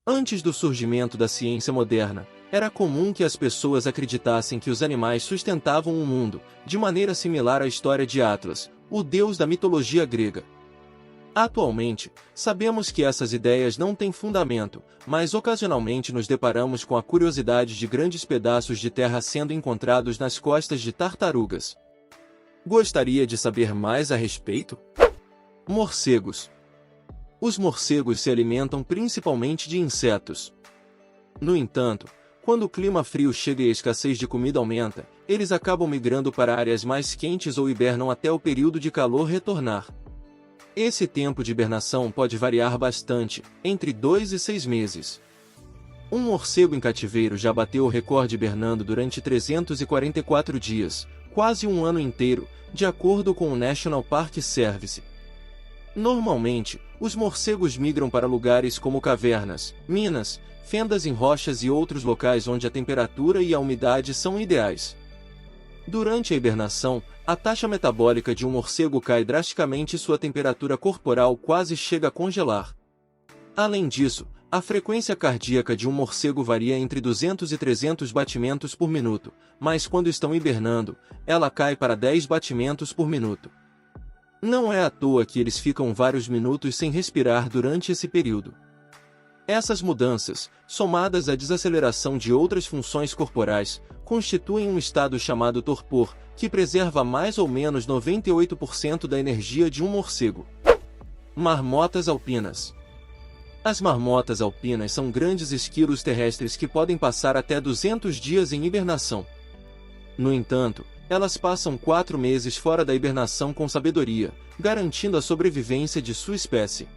Antes do surgimento da ciência moderna, era comum que as pessoas acreditassem que os animais sustentavam o mundo, de maneira similar à história de Atlas, o deus da mitologia grega. Atualmente, sabemos que essas ideias não têm fundamento, mas ocasionalmente nos deparamos com a curiosidade de grandes pedaços de terra sendo encontrados nas costas de tartarugas. Gostaria de saber mais a respeito? Morcegos. Os morcegos se alimentam principalmente de insetos. No entanto, quando o clima frio chega e a escassez de comida aumenta, eles acabam migrando para áreas mais quentes ou hibernam até o período de calor retornar. Esse tempo de hibernação pode variar bastante, entre 2 e 6 meses. Um morcego em cativeiro já bateu o recorde hibernando durante 344 dias, quase um ano inteiro, de acordo com o National Park Service. Normalmente, os morcegos migram para lugares como cavernas, minas, fendas em rochas e outros locais onde a temperatura e a umidade são ideais. Durante a hibernação, a taxa metabólica de um morcego cai drasticamente e sua temperatura corporal quase chega a congelar. Além disso, a frequência cardíaca de um morcego varia entre 200 e 300 batimentos por minuto, mas quando estão hibernando, ela cai para 10 batimentos por minuto. Não é à toa que eles ficam vários minutos sem respirar durante esse período. Essas mudanças, somadas à desaceleração de outras funções corporais, constituem um estado chamado torpor, que preserva mais ou menos 98% da energia de um morcego. Marmotas alpinas. As marmotas alpinas são grandes esquilos terrestres que podem passar até 200 dias em hibernação. No entanto, elas passam 4 meses fora da hibernação com sabedoria, garantindo a sobrevivência de sua espécie.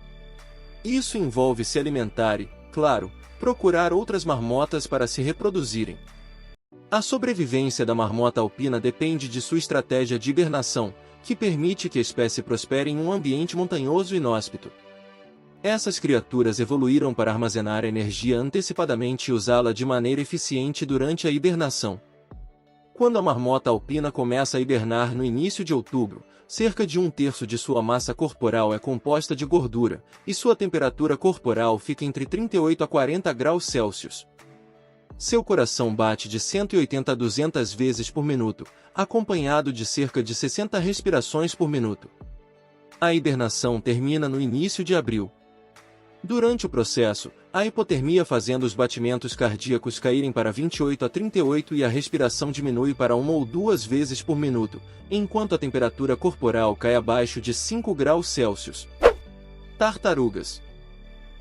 Isso envolve se alimentar e, claro, procurar outras marmotas para se reproduzirem. A sobrevivência da marmota alpina depende de sua estratégia de hibernação, que permite que a espécie prospere em um ambiente montanhoso e inóspito. Essas criaturas evoluíram para armazenar energia antecipadamente e usá-la de maneira eficiente durante a hibernação. Quando a marmota alpina começa a hibernar no início de outubro, cerca de 1/3 de sua massa corporal é composta de gordura, e sua temperatura corporal fica entre 38 a 40 graus Celsius. Seu coração bate de 180 a 200 vezes por minuto, acompanhado de cerca de 60 respirações por minuto. A hibernação termina no início de abril. Durante o processo, a hipotermia fazendo os batimentos cardíacos caírem para 28 a 38 e a respiração diminui para 1 ou 2 vezes por minuto, enquanto a temperatura corporal cai abaixo de 5 graus Celsius. Tartarugas.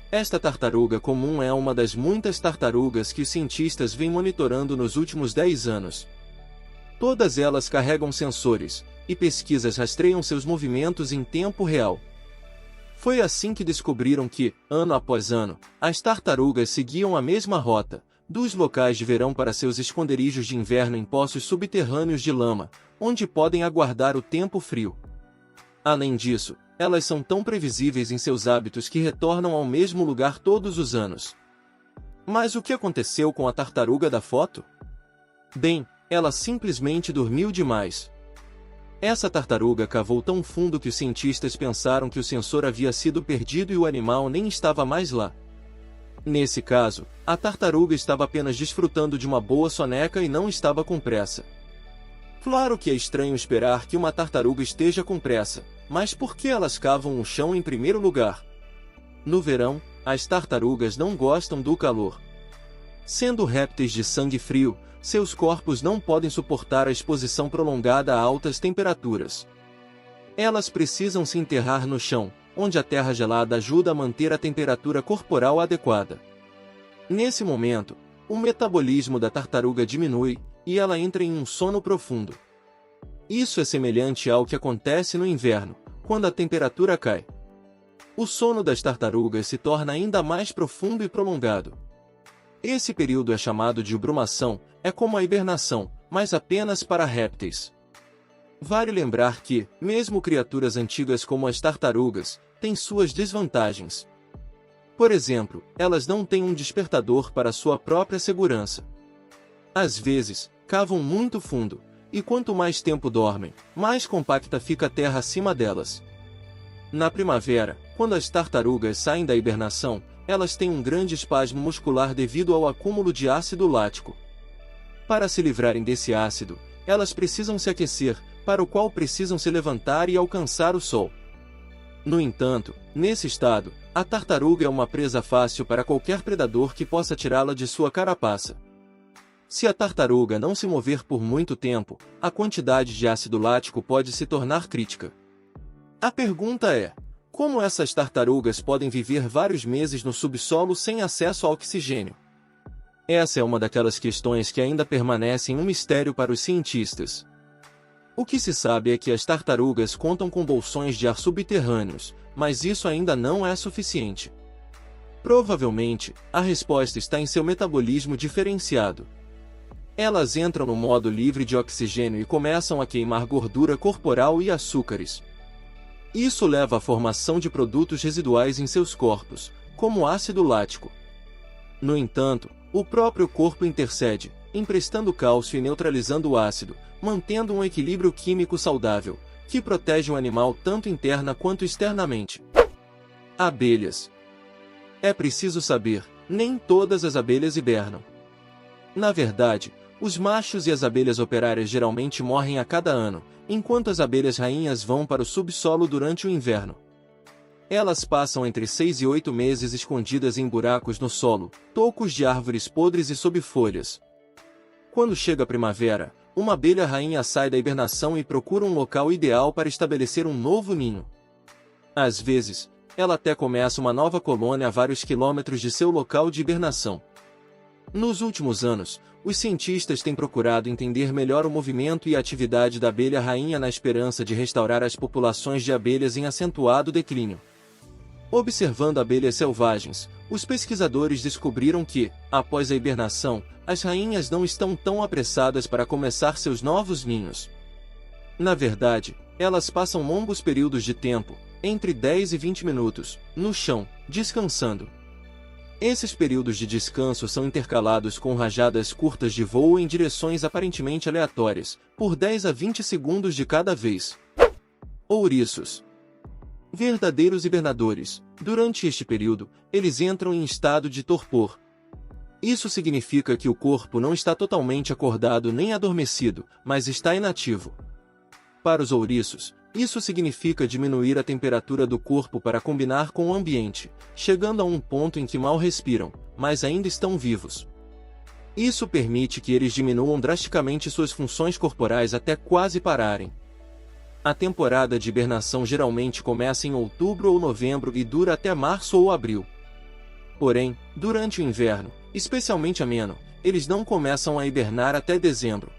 Esta tartaruga comum é uma das muitas tartarugas que os cientistas vêm monitorando nos últimos 10 anos. Todas elas carregam sensores, e pesquisas rastreiam seus movimentos em tempo real. Foi assim que descobriram que, ano após ano, as tartarugas seguiam a mesma rota, dos locais de verão para seus esconderijos de inverno em poços subterrâneos de lama, onde podem aguardar o tempo frio. Além disso, elas são tão previsíveis em seus hábitos que retornam ao mesmo lugar todos os anos. Mas o que aconteceu com a tartaruga da foto? Bem, ela simplesmente dormiu demais. Essa tartaruga cavou tão fundo que os cientistas pensaram que o sensor havia sido perdido e o animal nem estava mais lá. Nesse caso, a tartaruga estava apenas desfrutando de uma boa soneca e não estava com pressa. Claro que é estranho esperar que uma tartaruga esteja com pressa, mas por que elas cavam o chão em primeiro lugar? No verão, as tartarugas não gostam do calor. Sendo répteis de sangue frio, seus corpos não podem suportar a exposição prolongada a altas temperaturas. Elas precisam se enterrar no chão, onde a terra gelada ajuda a manter a temperatura corporal adequada. Nesse momento, o metabolismo da tartaruga diminui, e ela entra em um sono profundo. Isso é semelhante ao que acontece no inverno, quando a temperatura cai. O sono das tartarugas se torna ainda mais profundo e prolongado. Esse período é chamado de brumação, é como a hibernação, mas apenas para répteis. Vale lembrar que, mesmo criaturas antigas como as tartarugas, têm suas desvantagens. Por exemplo, elas não têm um despertador para sua própria segurança. Às vezes, cavam muito fundo, e quanto mais tempo dormem, mais compacta fica a terra acima delas. Na primavera, quando as tartarugas saem da hibernação, elas têm um grande espasmo muscular devido ao acúmulo de ácido lático. Para se livrarem desse ácido, elas precisam se aquecer, para o qual precisam se levantar e alcançar o sol. No entanto, nesse estado, a tartaruga é uma presa fácil para qualquer predador que possa tirá-la de sua carapaça. Se a tartaruga não se mover por muito tempo, a quantidade de ácido lático pode se tornar crítica. A pergunta é: como essas tartarugas podem viver vários meses no subsolo sem acesso ao oxigênio? Essa é uma daquelas questões que ainda permanecem um mistério para os cientistas. O que se sabe é que as tartarugas contam com bolsões de ar subterrâneos, mas isso ainda não é suficiente. Provavelmente, a resposta está em seu metabolismo diferenciado. Elas entram no modo livre de oxigênio e começam a queimar gordura corporal e açúcares. Isso leva à formação de produtos residuais em seus corpos, como ácido lático. No entanto, o próprio corpo intercede, emprestando cálcio e neutralizando o ácido, mantendo um equilíbrio químico saudável, que protege o animal tanto interna quanto externamente. Abelhas. É preciso saber, nem todas as abelhas hibernam. Na verdade, os machos e as abelhas operárias geralmente morrem a cada ano, enquanto as abelhas rainhas vão para o subsolo durante o inverno. Elas passam entre 6 e 8 meses escondidas em buracos no solo, tocos de árvores podres e sob folhas. Quando chega a primavera, uma abelha rainha sai da hibernação e procura um local ideal para estabelecer um novo ninho. Às vezes, ela até começa uma nova colônia a vários quilômetros de seu local de hibernação. Nos últimos anos, os cientistas têm procurado entender melhor o movimento e a atividade da abelha rainha na esperança de restaurar as populações de abelhas em acentuado declínio. Observando abelhas selvagens, os pesquisadores descobriram que, após a hibernação, as rainhas não estão tão apressadas para começar seus novos ninhos. Na verdade, elas passam longos períodos de tempo, entre 10 e 20 minutos, no chão, descansando. Esses períodos de descanso são intercalados com rajadas curtas de voo em direções aparentemente aleatórias, por 10 a 20 segundos de cada vez. Ouriços. Verdadeiros hibernadores. Durante este período, eles entram em estado de torpor. Isso significa que o corpo não está totalmente acordado nem adormecido, mas está inativo. Para os ouriços, isso significa diminuir a temperatura do corpo para combinar com o ambiente, chegando a um ponto em que mal respiram, mas ainda estão vivos. Isso permite que eles diminuam drasticamente suas funções corporais até quase pararem. A temporada de hibernação geralmente começa em outubro ou novembro e dura até março ou abril. Porém, durante o inverno, especialmente ameno, eles não começam a hibernar até dezembro.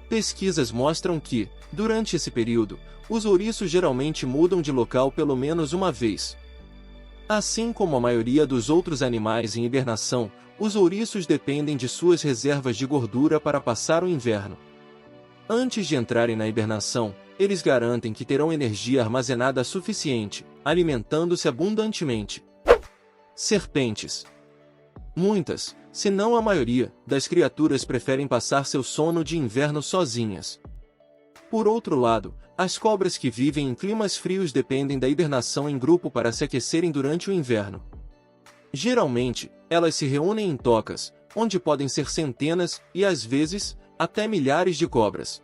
Pesquisas mostram que, durante esse período, os ouriços geralmente mudam de local pelo menos uma vez. Assim como a maioria dos outros animais em hibernação, os ouriços dependem de suas reservas de gordura para passar o inverno. Antes de entrarem na hibernação, eles garantem que terão energia armazenada suficiente, alimentando-se abundantemente. Serpentes. Muitas, se não a maioria, das criaturas preferem passar seu sono de inverno sozinhas. Por outro lado, as cobras que vivem em climas frios dependem da hibernação em grupo para se aquecerem durante o inverno. Geralmente, elas se reúnem em tocas, onde podem ser centenas e, às vezes, até milhares de cobras.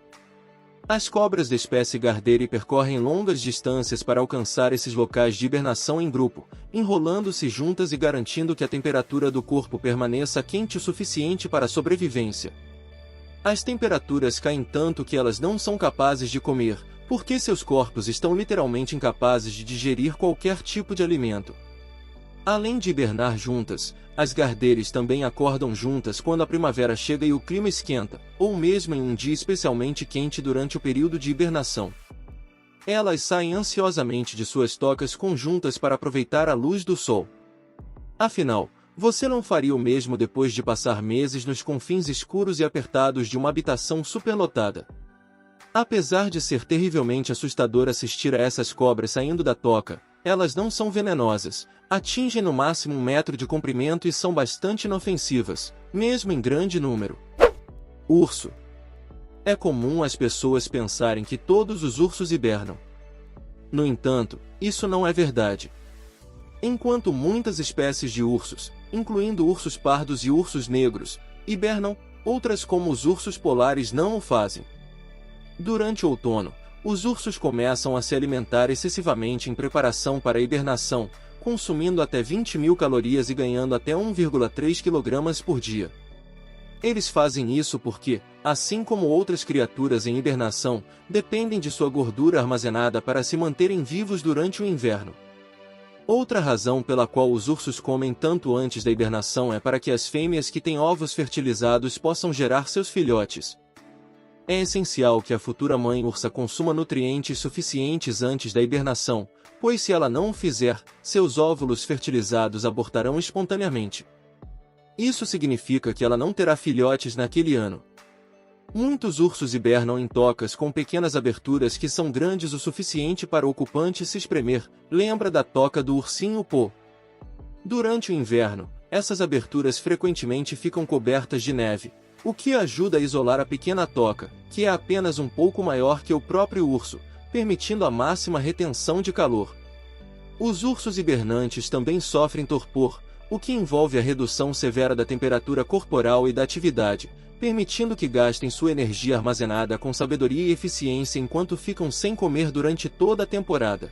As cobras da espécie Garderi percorrem longas distâncias para alcançar esses locais de hibernação em grupo, enrolando-se juntas e garantindo que a temperatura do corpo permaneça quente o suficiente para a sobrevivência. As temperaturas caem tanto que elas não são capazes de comer, porque seus corpos estão literalmente incapazes de digerir qualquer tipo de alimento. Além de hibernar juntas, as gardeires também acordam juntas quando a primavera chega e o clima esquenta, ou mesmo em um dia especialmente quente durante o período de hibernação. Elas saem ansiosamente de suas tocas conjuntas para aproveitar a luz do sol. Afinal, você não faria o mesmo depois de passar meses nos confins escuros e apertados de uma habitação superlotada? Apesar de ser terrivelmente assustador assistir a essas cobras saindo da toca, elas não são venenosas, atingem no máximo 1 metro de comprimento e são bastante inofensivas, mesmo em grande número. Urso. É comum as pessoas pensarem que todos os ursos hibernam. No entanto, isso não é verdade. Enquanto muitas espécies de ursos, incluindo ursos pardos e ursos negros, hibernam, outras como os ursos polares não o fazem. Durante o outono, os ursos começam a se alimentar excessivamente em preparação para a hibernação, consumindo até 20.000 calorias e ganhando até 1,3 kg por dia. Eles fazem isso porque, assim como outras criaturas em hibernação, dependem de sua gordura armazenada para se manterem vivos durante o inverno. Outra razão pela qual os ursos comem tanto antes da hibernação é para que as fêmeas que têm ovos fertilizados possam gerar seus filhotes. É essencial que a futura mãe ursa consuma nutrientes suficientes antes da hibernação, pois se ela não o fizer, seus óvulos fertilizados abortarão espontaneamente. Isso significa que ela não terá filhotes naquele ano. Muitos ursos hibernam em tocas com pequenas aberturas que são grandes o suficiente para o ocupante se espremer, lembra da toca do ursinho Pô. Durante o inverno, essas aberturas frequentemente ficam cobertas de neve, o que ajuda a isolar a pequena toca, que é apenas um pouco maior que o próprio urso, permitindo a máxima retenção de calor. Os ursos hibernantes também sofrem torpor, o que envolve a redução severa da temperatura corporal e da atividade, permitindo que gastem sua energia armazenada com sabedoria e eficiência enquanto ficam sem comer durante toda a temporada.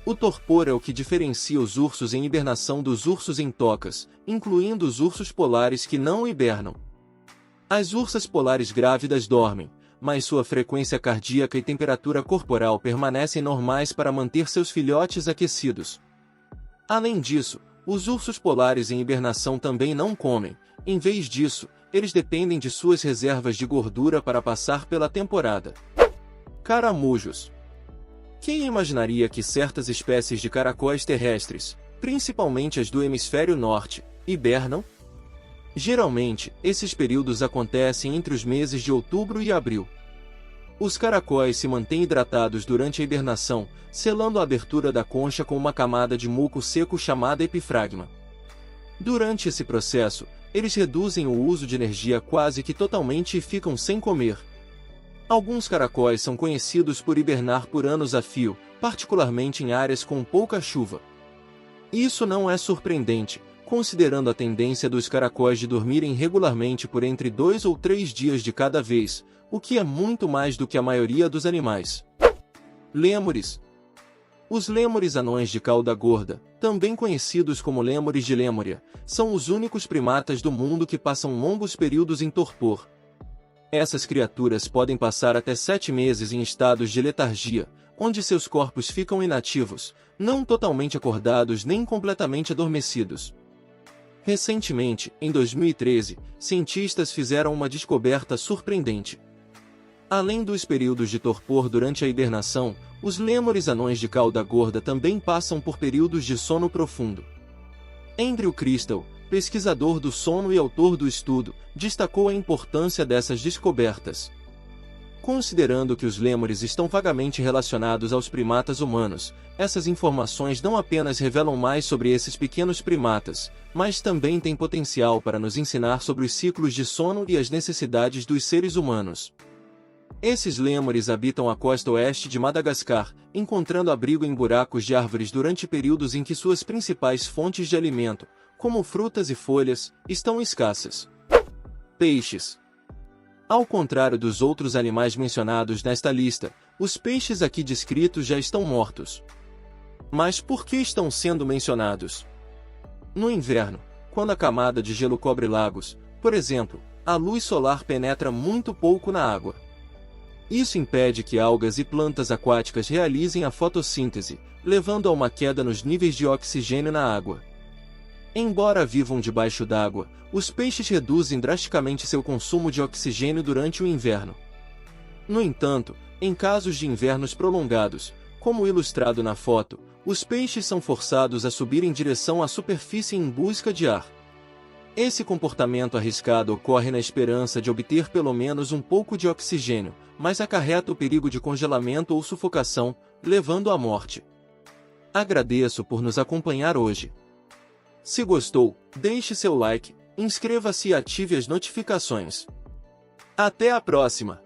O torpor é o que diferencia os ursos em hibernação dos ursos em tocas, incluindo os ursos polares que não hibernam. As ursas polares grávidas dormem, mas sua frequência cardíaca e temperatura corporal permanecem normais para manter seus filhotes aquecidos. Além disso, os ursos polares em hibernação também não comem, em vez disso, eles dependem de suas reservas de gordura para passar pela temporada. Caramujos. Quem imaginaria que certas espécies de caracóis terrestres, principalmente as do hemisfério norte, hibernam? Geralmente, esses períodos acontecem entre os meses de outubro e abril. Os caracóis se mantêm hidratados durante a hibernação, selando a abertura da concha com uma camada de muco seco chamada epifragma. Durante esse processo, eles reduzem o uso de energia quase que totalmente e ficam sem comer. Alguns caracóis são conhecidos por hibernar por anos a fio, particularmente em áreas com pouca chuva. Isso não é surpreendente, considerando a tendência dos caracóis de dormirem regularmente por entre 2 ou 3 dias de cada vez, o que é muito mais do que a maioria dos animais. Lêmures. Os lêmures anões de cauda gorda, também conhecidos como lêmures de Lêmuria, são os únicos primatas do mundo que passam longos períodos em torpor. Essas criaturas podem passar até 7 meses em estados de letargia, onde seus corpos ficam inativos, não totalmente acordados nem completamente adormecidos. Recentemente, em 2013, cientistas fizeram uma descoberta surpreendente. Além dos períodos de torpor durante a hibernação, os lêmures anões de cauda gorda também passam por períodos de sono profundo. Andrew Crystal, pesquisador do sono e autor do estudo, destacou a importância dessas descobertas. Considerando que os lêmures estão vagamente relacionados aos primatas humanos, essas informações não apenas revelam mais sobre esses pequenos primatas, mas também têm potencial para nos ensinar sobre os ciclos de sono e as necessidades dos seres humanos. Esses lêmures habitam a costa oeste de Madagascar, encontrando abrigo em buracos de árvores durante períodos em que suas principais fontes de alimento, como frutas e folhas, estão escassas. Peixes. Ao contrário dos outros animais mencionados nesta lista, os peixes aqui descritos já estão mortos. Mas por que estão sendo mencionados? No inverno, quando a camada de gelo cobre lagos, por exemplo, a luz solar penetra muito pouco na água. Isso impede que algas e plantas aquáticas realizem a fotossíntese, levando a uma queda nos níveis de oxigênio na água. Embora vivam debaixo d'água, os peixes reduzem drasticamente seu consumo de oxigênio durante o inverno. No entanto, em casos de invernos prolongados, como ilustrado na foto, os peixes são forçados a subir em direção à superfície em busca de ar. Esse comportamento arriscado ocorre na esperança de obter pelo menos um pouco de oxigênio, mas acarreta o perigo de congelamento ou sufocação, levando à morte. Agradeço por nos acompanhar hoje. Se gostou, deixe seu like, inscreva-se e ative as notificações. Até a próxima!